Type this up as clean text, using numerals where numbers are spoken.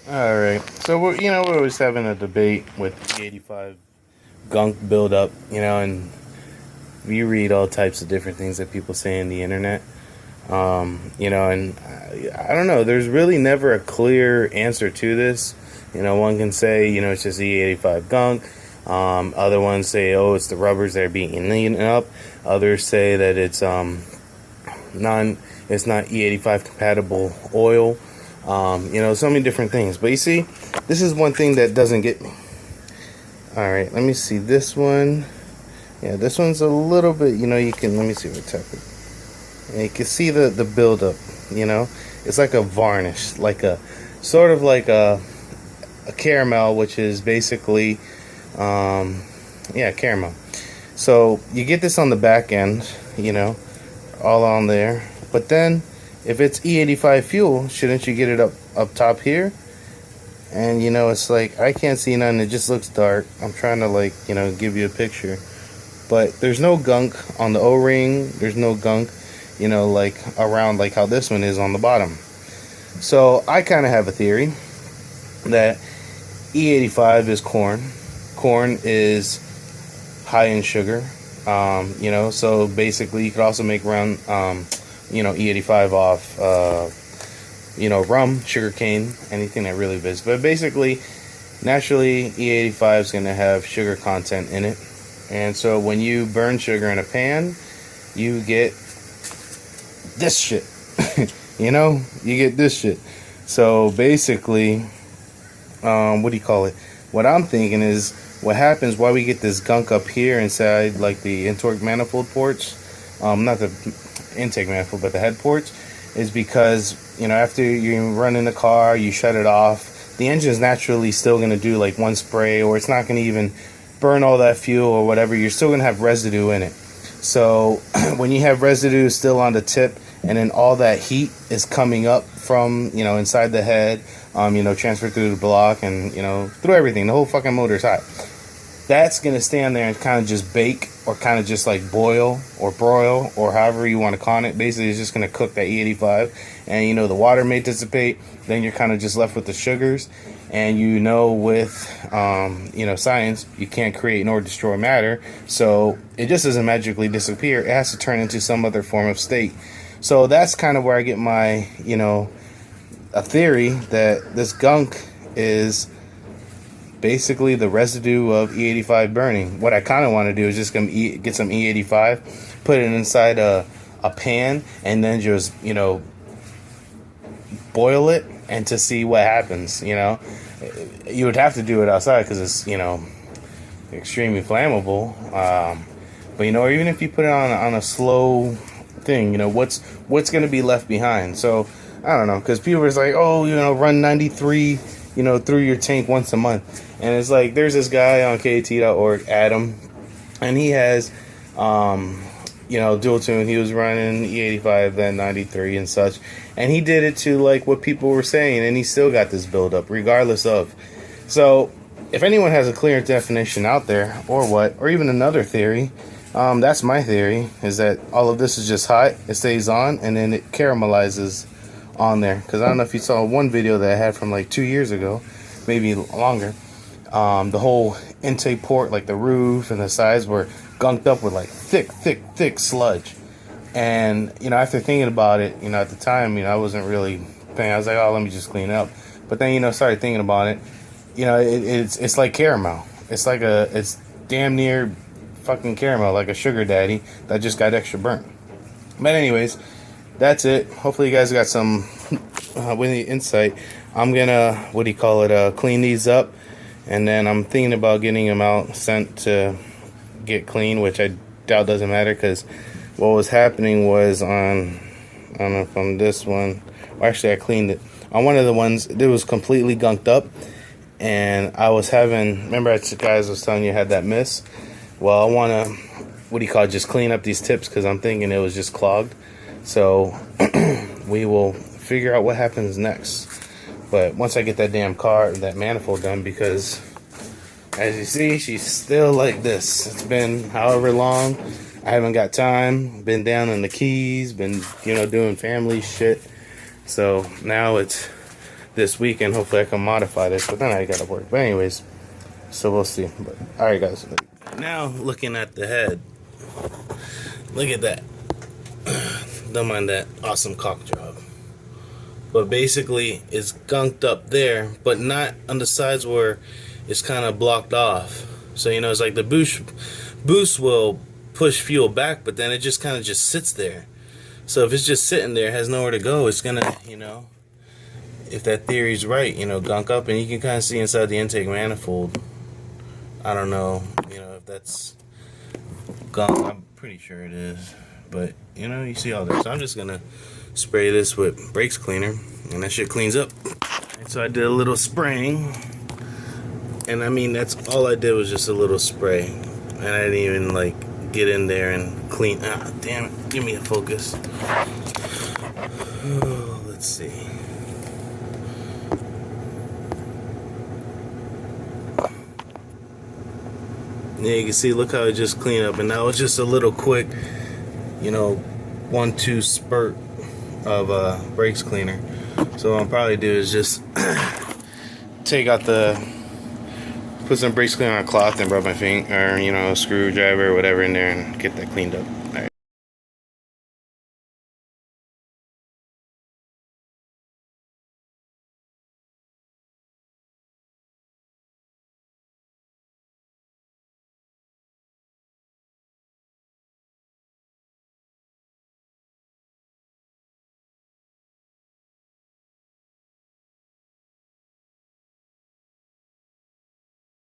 All right. So we're always having a debate with E85 Gunk buildup, and you read all types of different things that people say on the internet. And I don't know. There's really never a clear answer to this. One can say, it's just E85 Gunk. Other ones say, oh, it's the rubbers that are being eaten up. Others say that it's not E85 compatible oil. So many different things. But you see, this is one thing that doesn't get me. All right, let me see this one. Yeah, this one's a little bit, let me see what type of. Yeah, you can see the buildup, It's like a varnish, like a, sort of like a caramel, which is basically, caramel. So you get this on the back end, all on there. But then, if it's E85 fuel, shouldn't you get it up top here? And it's like I can't see nothing. It just looks dark. I'm trying to give you a picture, but there's no gunk on the O-ring. There's no gunk, around like how this one is on the bottom. So I kind of have a theory that E85 is corn. Corn is high in sugar. So basically you could also make around E85 off rum, sugar cane, anything that really fits. But basically, naturally, E85 is going to have sugar content in it. And so when you burn sugar in a pan, you get this shit. You get this shit. So basically, what I'm thinking is what happens, why we get this gunk up here inside like the intake manifold ports, not the intake manifold, but the head ports, is because after you run in the car, you shut it off, the engine is naturally still going to do like one spray, or it's not going to even burn all that fuel or whatever. You're still going to have residue in it. So when you have residue still on the tip, and then all that heat is coming up from inside the head, transferred through the block and through everything, the whole fucking motor's hot. That's going to stand there and kind of just bake, or kind of just like boil or broil, or however you want to call it. Basically, it's just going to cook that E85, and the water may dissipate. Then you're kind of just left with the sugars, and with science, you can't create nor destroy matter, so it just doesn't magically disappear. It has to turn into some other form of state. So that's kind of where I get my a theory that this gunk is basically the residue of E85 burning. What I kind of want to do is just get some E85, put it inside a pan, and then just boil it, and to see what happens. You would have to do it outside because it's extremely flammable. But or even if you put it on a slow thing, what's going to be left behind? So I don't know, because people are like, oh, run 93 through your tank once a month. And it's like, there's this guy on KT.org, Adam, and he has, dual tune. He was running E85, then 93 and such. And he did it to like what people were saying, and he still got this buildup, regardless of. So, if anyone has a clear definition out there, or even another theory, that's my theory, is that all of this is just hot, it stays on, and then it caramelizes on there. Because I don't know if you saw one video that I had from like 2 years ago, maybe longer. The whole intake port, like the roof and the sides, were gunked up with like thick sludge. And after thinking about it, at the time, I wasn't really thinking. I was like, oh, let me just clean it up. But then started thinking about it. It's like caramel. It's damn near fucking caramel, like a sugar daddy that just got extra burnt. But anyways, that's it. Hopefully you guys got some with the insight. I'm gonna clean these up, and then I'm thinking about getting them out, sent to get clean, which I doubt doesn't matter, because what was happening was I don't know if on this one, or actually I cleaned it on one of the ones, it was completely gunked up, and I was remember I guys was telling you I had that miss. Well, I want to just clean up these tips, because I'm thinking it was just clogged. So we will figure out what happens next. But once I get that that manifold done, because as you see, she's still like this. It's been however long. I haven't got time. Been down in the Keys. Been, doing family shit. So now it's this weekend. Hopefully I can modify this, but then I gotta work. But anyways, so we'll see. But alright guys, now looking at the head, look at that. Don't mind that awesome caulk job. But basically it's gunked up there, but not on the sides where it's kind of blocked off. So you know, it's like the boost will push fuel back, but then it just kind of just sits there. So if it's just sitting there, has nowhere to go, it's gonna, you know, if that theory's right, you know, gunk up. And you can kind of see inside the intake manifold. I don't know, you know, if that's gunk. I'm pretty sure it is, but you know, you see all this. So I'm just gonna spray this with brakes cleaner, and that shit cleans up. And so I did a little spraying, and I mean, that's all I did was just a little spray, and I didn't even like get in there and clean. Ah, damn it, give me a focus. Oh, let's see. Yeah, you can see, look how it just cleaned up, and that was just a little quick, you know, 1-2 spurt of brakes cleaner. So what I'll probably do is just take out put some brakes cleaner on a cloth and rub my finger, or you know, a screwdriver or whatever in there, and get that cleaned up.